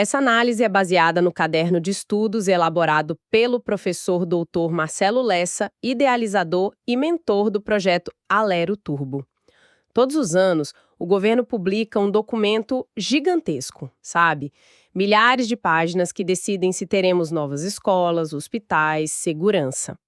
Essa análise é baseada no caderno de estudos elaborado pelo professor doutor Marcelo Lessa, idealizador e mentor do projeto Alero Turbo. Todos os anos, o governo publica um documento gigantesco, sabe? Milhares de páginas que decidem se teremos novas escolas, hospitais, segurança.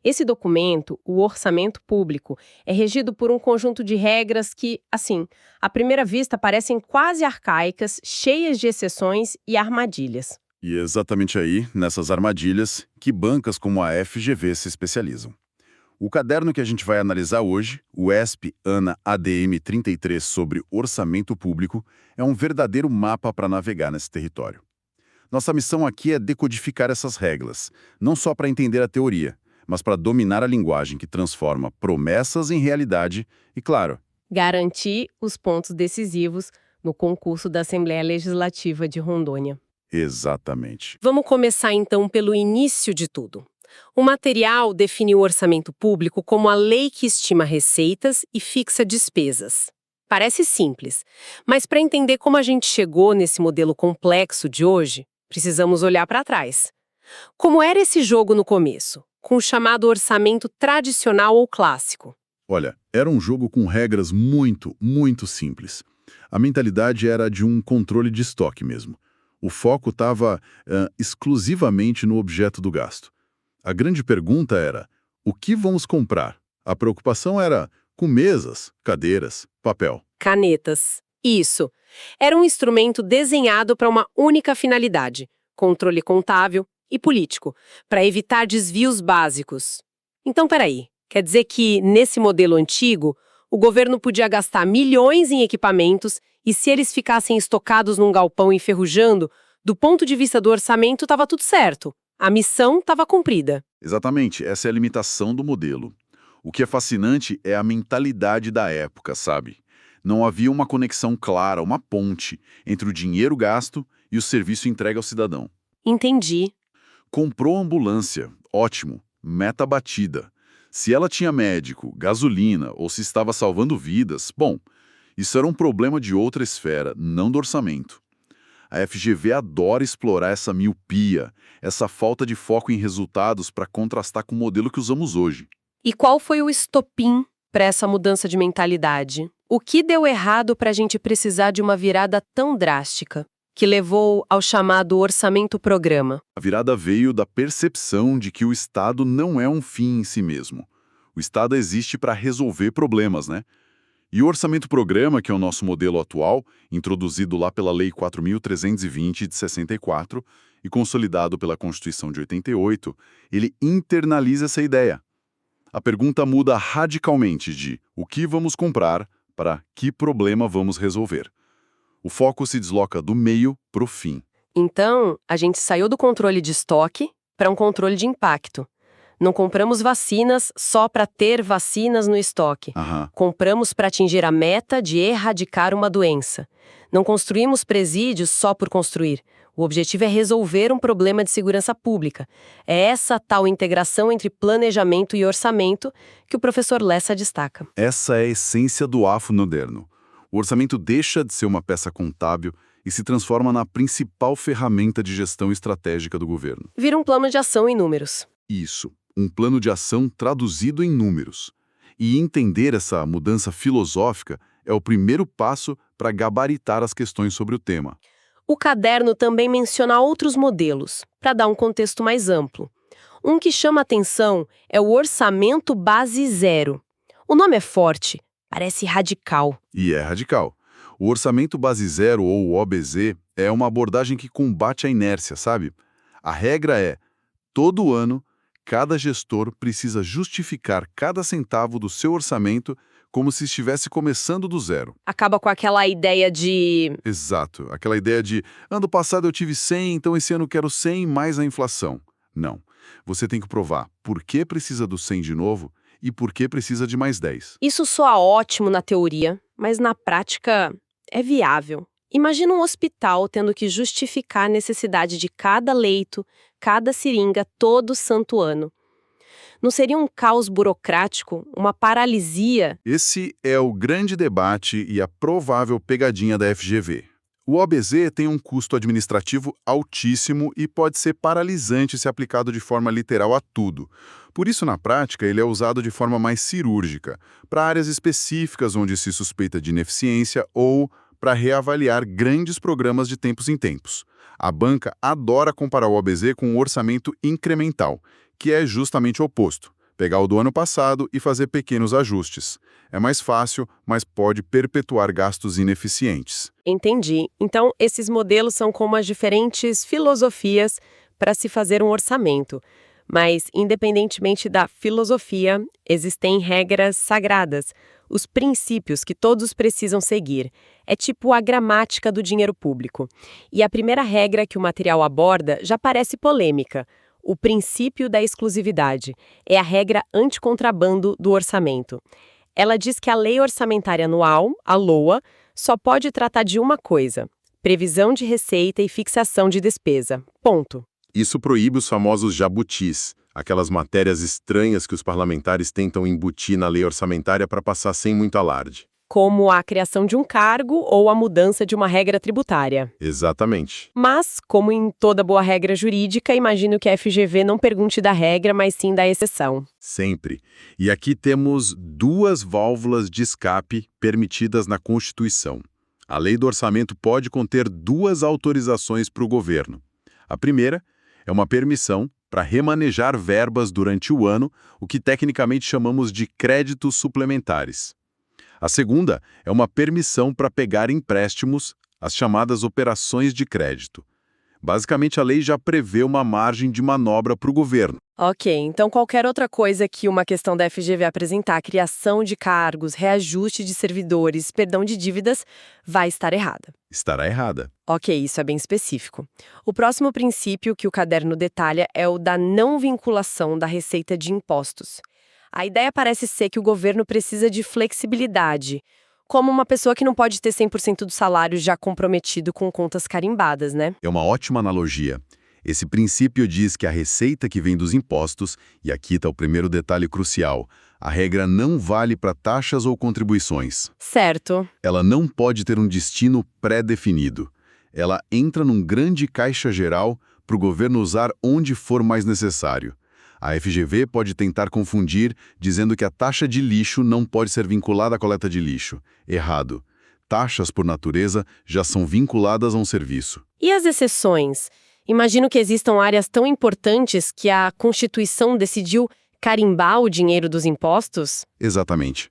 Esse documento, o orçamento público, é regido por um conjunto de regras que, assim, à primeira vista parecem quase arcaicas, cheias de exceções e armadilhas. E é exatamente aí, nessas armadilhas, que bancas como a FGV se especializam. O caderno que a gente vai analisar hoje, o ESP-ANA ADM 33 sobre orçamento público, é um verdadeiro mapa para navegar nesse território. Nossa missão aqui é decodificar essas regras, não só para entender a teoria, mas para dominar a linguagem que transforma promessas em realidade e, claro, Garantir os pontos decisivos no concurso da Assembleia Legislativa de Rondônia. exatamente. Vamos começar então pelo início de tudo. O material define o orçamento público como a lei que estima receitas e fixa despesas. Parece simples, mas para entender como a gente chegou nesse modelo complexo de hoje, precisamos olhar para trás. Como era esse jogo no começo, com o chamado orçamento tradicional ou clássico? Olha, era um jogo com regras muito simples. A mentalidade era de um controle de estoque mesmo. O foco estava exclusivamente no objeto do gasto. A grande pergunta era, o que vamos comprar? A preocupação era com mesas, cadeiras, papel. Canetas. Isso. Era um instrumento desenhado para uma única finalidade: controle contábil e político, para evitar desvios básicos. Então, peraí. Quer dizer que, nesse modelo antigo, o governo podia gastar milhões em equipamentos e, se eles ficassem estocados num galpão enferrujando, do ponto de vista do orçamento, estava tudo certo. A missão estava cumprida. Exatamente, essa é a limitação do modelo. O que é fascinante é a mentalidade da época, sabe? Não havia uma conexão clara, uma ponte, entre o dinheiro gasto e o serviço entregue ao cidadão. Entendi. Comprou ambulância, ótimo, meta batida. Se ela tinha médico, gasolina ou se estava salvando vidas, bom, isso era um problema de outra esfera, não do orçamento. A FGV adora explorar essa miopia, essa falta de foco em resultados para contrastar com o modelo que usamos hoje. E qual foi o estopim para essa mudança de mentalidade? O que deu errado para a gente precisar de uma virada tão drástica, que levou ao chamado orçamento-programa? A virada veio da percepção de que o Estado não é um fim em si mesmo. O Estado existe para resolver problemas, né? E o orçamento-programa, que é o nosso modelo atual, introduzido lá pela Lei 4.320 de 64 e consolidado pela Constituição de 88, ele internaliza essa ideia. A pergunta muda radicalmente de o que vamos comprar para que problema vamos resolver. O foco se desloca do meio para o fim. Então, a gente saiu do controle de estoque para um controle de impacto. Não compramos vacinas só para ter vacinas no estoque. Aham. Compramos para atingir a meta de erradicar uma doença. Não construímos presídios só por construir. O objetivo é resolver um problema de segurança pública. É essa tal integração entre planejamento e orçamento que o professor Lessa destaca. Essa é a essência do AFO moderno. O orçamento deixa de ser uma peça contábil e se transforma na principal ferramenta de gestão estratégica do governo. Vira um plano de ação em números. Isso, um plano de ação traduzido em números. E entender essa mudança filosófica é o primeiro passo para gabaritar as questões sobre o tema. O caderno também menciona outros modelos, para dar um contexto mais amplo. Um que chama atenção é o Orçamento Base Zero. O nome é forte, parece radical. E é radical. O Orçamento Base Zero, ou OBZ, é uma abordagem que combate a inércia, sabe? A regra é, todo ano, cada gestor precisa justificar cada centavo do seu orçamento como se estivesse começando do zero. Acaba com aquela ideia de... Exato, aquela ideia de ano passado eu tive 100, então esse ano eu quero 100 mais a inflação. Não, você tem que provar por que precisa do 100 de novo e por que precisa de mais 10. Isso soa ótimo na teoria, mas na prática é viável. Imagina um hospital tendo que justificar a necessidade de cada leito, cada seringa, todo santo ano. Não seria um caos burocrático, uma paralisia? Esse é o grande debate e a provável pegadinha da FGV. O OBZ tem um custo administrativo altíssimo e pode ser paralisante se aplicado de forma literal a tudo. Por isso, na prática, ele é usado de forma mais cirúrgica, para áreas específicas onde se suspeita de ineficiência ou para reavaliar grandes programas de tempos em tempos. A banca adora comparar o OBZ com o orçamento incremental, que é justamente o oposto. Pegar o do ano passado e fazer pequenos ajustes. É mais fácil, mas pode perpetuar gastos ineficientes. Entendi. Então, esses modelos são como as diferentes filosofias para se fazer um orçamento. Mas, independentemente da filosofia, existem regras sagradas, os princípios que todos precisam seguir. É tipo a gramática do dinheiro público. E a primeira regra que o material aborda já parece polêmica. O princípio da exclusividade é a regra anticontrabando do orçamento. Ela diz que a Lei Orçamentária Anual, a LOA, só pode tratar de uma coisa: previsão de receita e fixação de despesa. Ponto. Isso proíbe os famosos jabutis, aquelas matérias estranhas que os parlamentares tentam embutir na lei orçamentária para passar sem muito alarde. Como a criação de um cargo ou a mudança de uma regra tributária. Exatamente. Mas, como em toda boa regra jurídica, imagino que a FGV não pergunte da regra, mas sim da exceção. Sempre. E aqui temos duas válvulas de escape permitidas na Constituição. A lei do orçamento pode conter duas autorizações para o governo. A primeira é uma permissão para remanejar verbas durante o ano, o que tecnicamente chamamos de créditos suplementares. A segunda é uma permissão para pegar empréstimos, as chamadas operações de crédito. Basicamente, a lei já prevê uma margem de manobra para o governo. Ok, então qualquer outra coisa que uma questão da FGV apresentar, criação de cargos, reajuste de servidores, perdão de dívidas, vai estar errada. Estará errada. Ok, isso é bem específico. O próximo princípio que o caderno detalha é o da não vinculação da receita de impostos. A ideia parece ser que o governo precisa de flexibilidade, como uma pessoa que não pode ter 100% do salário já comprometido com contas carimbadas, né? É uma ótima analogia. Esse princípio diz que a receita que vem dos impostos, e aqui está o primeiro detalhe crucial, a regra não vale para taxas ou contribuições. Certo. Ela não pode ter um destino pré-definido. Ela entra num grande caixa geral para o governo usar onde for mais necessário. A FGV pode tentar confundir, dizendo que a taxa de lixo não pode ser vinculada à coleta de lixo. Errado. Taxas, por natureza, já são vinculadas a um serviço. E as exceções? Imagino que existam áreas tão importantes que a Constituição decidiu carimbar o dinheiro dos impostos? Exatamente.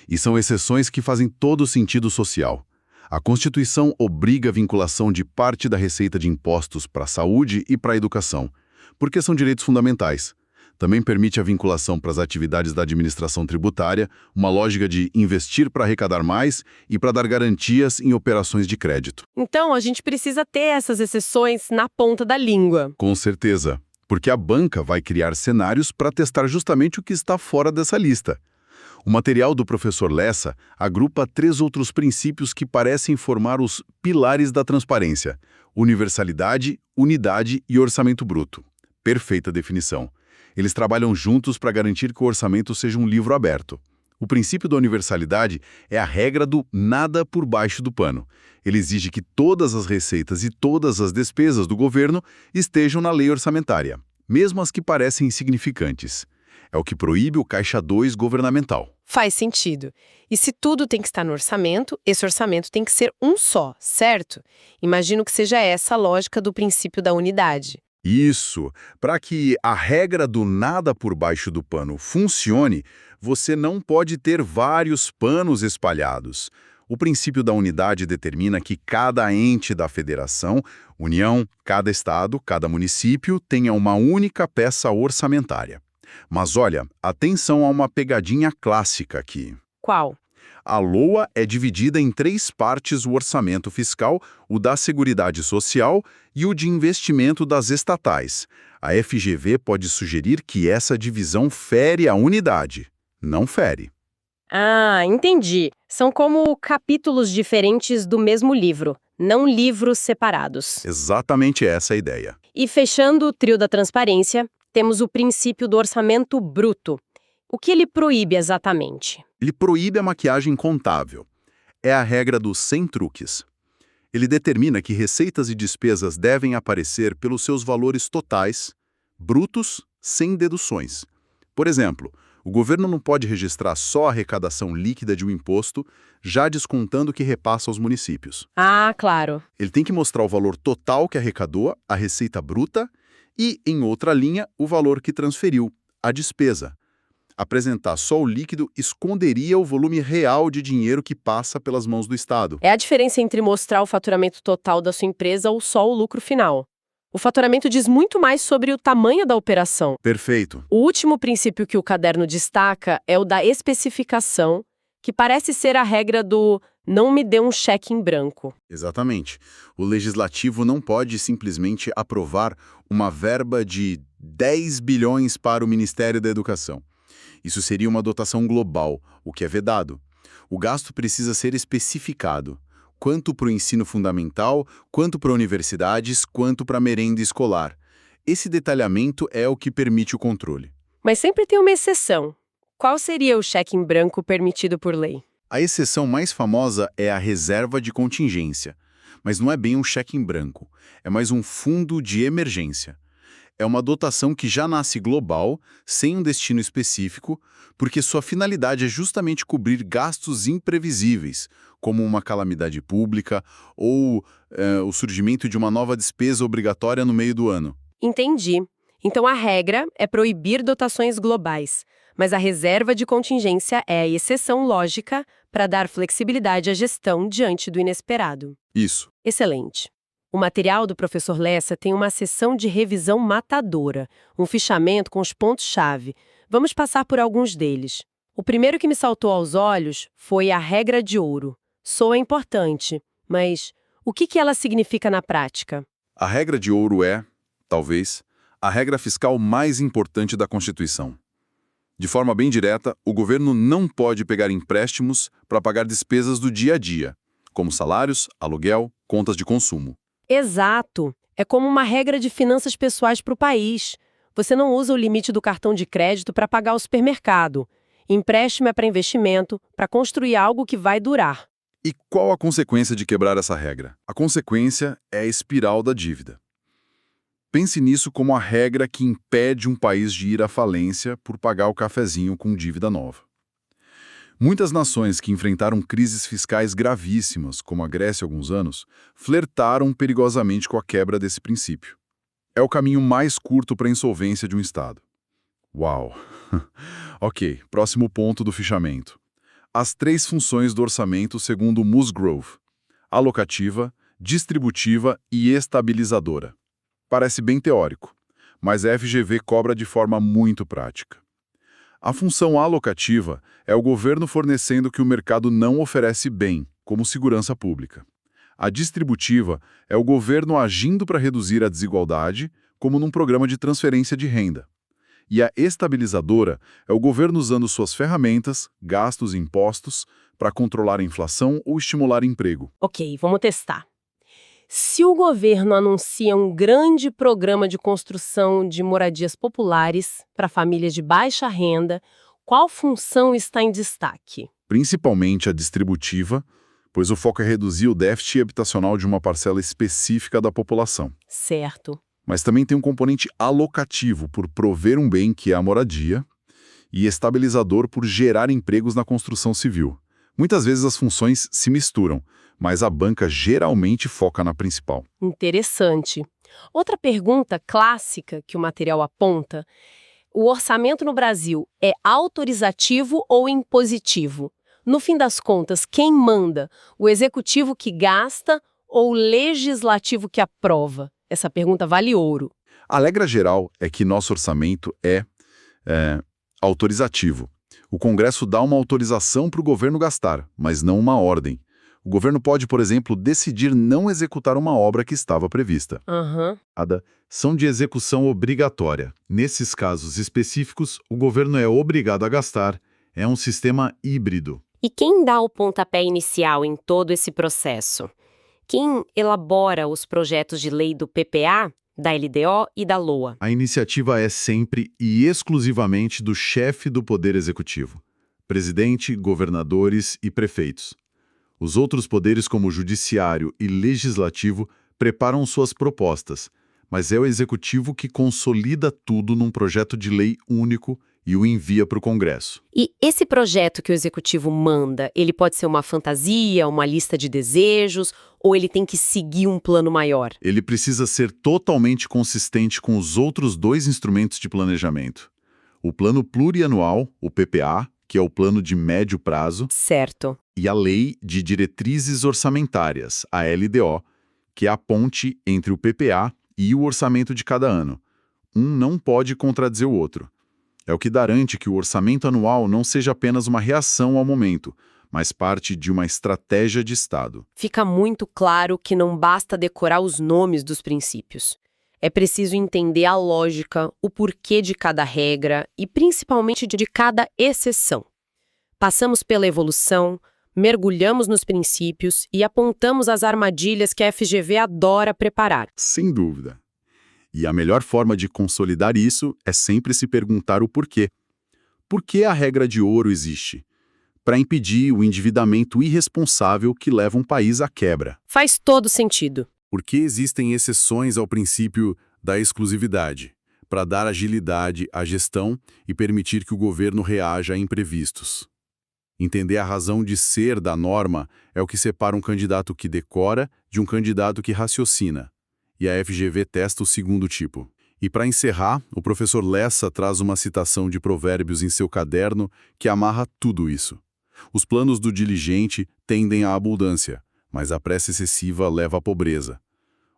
E são exceções que fazem todo sentido social. A Constituição obriga a vinculação de parte da receita de impostos para a saúde e para a educação, porque são direitos fundamentais. Também permite a vinculação para as atividades da administração tributária, uma lógica de investir para arrecadar mais e para dar garantias em operações de crédito. Então, a gente precisa ter essas exceções na ponta da língua. Com certeza, porque a banca vai criar cenários para testar justamente o que está fora dessa lista. O material do professor Lessa agrupa 3 outros princípios que parecem formar os pilares da transparência: universalidade, unidade e orçamento bruto. Perfeita definição. Eles trabalham juntos para garantir que o orçamento seja um livro aberto. O princípio da universalidade é a regra do nada por baixo do pano. Ele exige que todas as receitas e todas as despesas do governo estejam na lei orçamentária, mesmo as que parecem insignificantes. É o que proíbe o caixa 2 governamental. Faz sentido. E se tudo tem que estar no orçamento, esse orçamento tem que ser um só, certo? Imagino que seja essa a lógica do princípio da unidade. Isso. Para que a regra do nada por baixo do pano funcione, você não pode ter vários panos espalhados. O princípio da unidade determina que cada ente da federação, União, cada estado, cada município, tenha uma única peça orçamentária. Mas olha, atenção a uma pegadinha clássica aqui. Qual? A LOA é dividida em 3 partes: o orçamento fiscal, o da Seguridade Social e o de investimento das estatais. A FGV pode sugerir que essa divisão fere a unidade. Não fere. Ah, entendi. São como capítulos diferentes do mesmo livro, não livros separados. Exatamente essa é a ideia. E fechando o trio da transparência, temos o princípio do orçamento bruto. O que ele proíbe exatamente? Ele proíbe a maquiagem contábil. É a regra dos 100 truques. Ele determina que receitas e despesas devem aparecer pelos seus valores totais, brutos, sem deduções. Por exemplo, o governo não pode registrar só a arrecadação líquida de um imposto, já descontando o que repassa aos municípios. Ah, claro. Ele tem que mostrar o valor total que arrecadou, a receita bruta, e, em outra linha, o valor que transferiu, a despesa. Apresentar só o líquido esconderia o volume real de dinheiro que passa pelas mãos do Estado. É a diferença entre mostrar o faturamento total da sua empresa ou só o lucro final. O faturamento diz muito mais sobre o tamanho da operação. Perfeito. O último princípio que o caderno destaca é o da especificação, que parece ser a regra do não me dê um cheque em branco. Exatamente. O legislativo não pode simplesmente aprovar uma verba de 10 bilhões para o Ministério da Educação. Isso seria uma dotação global, o que é vedado. O gasto precisa ser especificado, quanto para o ensino fundamental, quanto para universidades, quanto para a merenda escolar. Esse detalhamento é o que permite o controle. Mas sempre tem uma exceção. Qual seria o cheque em branco permitido por lei? A exceção mais famosa é a reserva de contingência, mas não é bem um cheque em branco, é mais um fundo de emergência. É uma dotação que já nasce global, sem um destino específico, porque sua finalidade é justamente cobrir gastos imprevisíveis, como uma calamidade pública ou o surgimento de uma nova despesa obrigatória no meio do ano. Entendi. Então a regra é proibir dotações globais, mas a reserva de contingência é a exceção lógica para dar flexibilidade à gestão diante do inesperado. Isso. Excelente. O material do professor Lessa tem uma seção de revisão matadora, um fichamento com os pontos-chave. Vamos passar por alguns deles. O primeiro que me saltou aos olhos foi a regra de ouro. Soa importante, mas o que ela significa na prática? A regra de ouro é, talvez, a regra fiscal mais importante da Constituição. De forma bem direta, o governo não pode pegar empréstimos para pagar despesas do dia a dia, como salários, aluguel, contas de consumo. Exato. É como uma regra de finanças pessoais para o país. Você não usa o limite do cartão de crédito para pagar o supermercado. Empréstimo é para investimento, para construir algo que vai durar. E qual a consequência de quebrar essa regra? A consequência é a espiral da dívida. Pense nisso como a regra que impede um país de ir à falência por pagar o cafezinho com dívida nova. Muitas nações que enfrentaram crises fiscais gravíssimas, como a Grécia há alguns anos, flertaram perigosamente com a quebra desse princípio. É o caminho mais curto para a insolvência de um Estado. Uau! Ok, próximo ponto do fichamento. As 3 funções do orçamento segundo Musgrove: alocativa, distributiva e estabilizadora. Parece bem teórico, mas a FGV cobra de forma muito prática. A função alocativa é o governo fornecendo o que o mercado não oferece bem, como segurança pública. A distributiva é o governo agindo para reduzir a desigualdade, como num programa de transferência de renda. E a estabilizadora é o governo usando suas ferramentas, gastos e impostos, para controlar a inflação ou estimular emprego. Ok, vamos testar. Se o governo anuncia um grande programa de construção de moradias populares para famílias de baixa renda, qual função está em destaque? Principalmente a distributiva, pois o foco é reduzir o déficit habitacional de uma parcela específica da população. Certo. Mas também tem um componente alocativo, por prover um bem que é a moradia, e estabilizador por gerar empregos na construção civil. Muitas vezes as funções se misturam, mas a banca geralmente foca na principal. Interessante. Outra pergunta clássica que o material aponta: o orçamento no Brasil é autorizativo ou impositivo? No fim das contas, quem manda? O executivo que gasta ou o legislativo que aprova? Essa pergunta vale ouro. A regra geral é que nosso orçamento é autorizativo. O Congresso dá uma autorização para o governo gastar, mas não uma ordem. O governo pode, por exemplo, decidir não executar uma obra que estava prevista. São de execução obrigatória. Nesses casos específicos, o governo é obrigado a gastar. É um sistema híbrido. E quem dá o pontapé inicial em todo esse processo? Quem elabora os projetos de lei do PPA, da LDO e da LOA? A iniciativa é sempre e exclusivamente do chefe do Poder Executivo: presidente, governadores e prefeitos. Os outros poderes, como o judiciário e legislativo, preparam suas propostas, mas é o executivo que consolida tudo num projeto de lei único e o envia para o Congresso. E esse projeto que o executivo manda, ele pode ser uma fantasia, uma lista de desejos, ou ele tem que seguir um plano maior? Ele precisa ser totalmente consistente com os outros dois instrumentos de planejamento. O Plano Plurianual, o PPA, que é o plano de médio prazo, Certo. e a Lei de Diretrizes Orçamentárias, a LDO, que é a ponte entre o PPA e o orçamento de cada ano. Um não pode contradizer o outro. É o que garante que o orçamento anual não seja apenas uma reação ao momento, mas parte de uma estratégia de Estado. Fica muito claro que não basta decorar os nomes dos princípios. É preciso entender a lógica, o porquê de cada regra e, principalmente, de cada exceção. Passamos pela evolução, mergulhamos nos princípios e apontamos as armadilhas que a FGV adora preparar. Sem dúvida. E a melhor forma de consolidar isso é sempre se perguntar o porquê. Por que a regra de ouro existe? Para impedir o endividamento irresponsável que leva um país à quebra. Faz todo sentido. Porque existem exceções ao princípio da exclusividade, para dar agilidade à gestão e permitir que o governo reaja a imprevistos. Entender a razão de ser da norma é o que separa um candidato que decora de um candidato que raciocina. E a FGV testa o segundo tipo. E para encerrar, o professor Lessa traz uma citação de Provérbios em seu caderno que amarra tudo isso. Os planos do diligente tendem à abundância, mas a pressa excessiva leva à pobreza.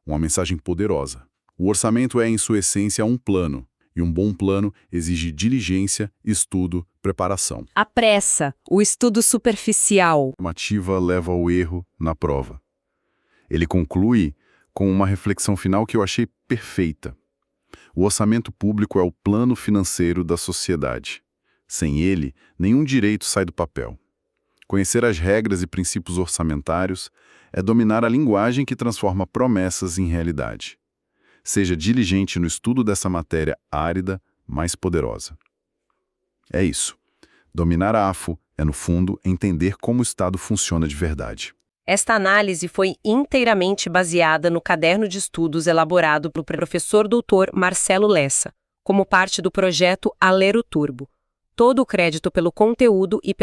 Uma mensagem poderosa. O orçamento é, em sua essência, um plano, e um bom plano exige diligência, estudo, preparação. A pressa, o estudo superficial. A normativa leva ao erro na prova. Ele conclui com uma reflexão final que eu achei perfeita. O orçamento público é o plano financeiro da sociedade. Sem ele, nenhum direito sai do papel. Conhecer as regras e princípios orçamentários é dominar a linguagem que transforma promessas em realidade. Seja diligente no estudo dessa matéria árida, mas poderosa. É isso. Dominar a AFO é, no fundo, entender como o Estado funciona de verdade. Esta análise foi inteiramente baseada no caderno de estudos elaborado pelo professor doutor Marcelo Lessa, como parte do projeto Alero Turbo. Todo o crédito pelo conteúdo e pela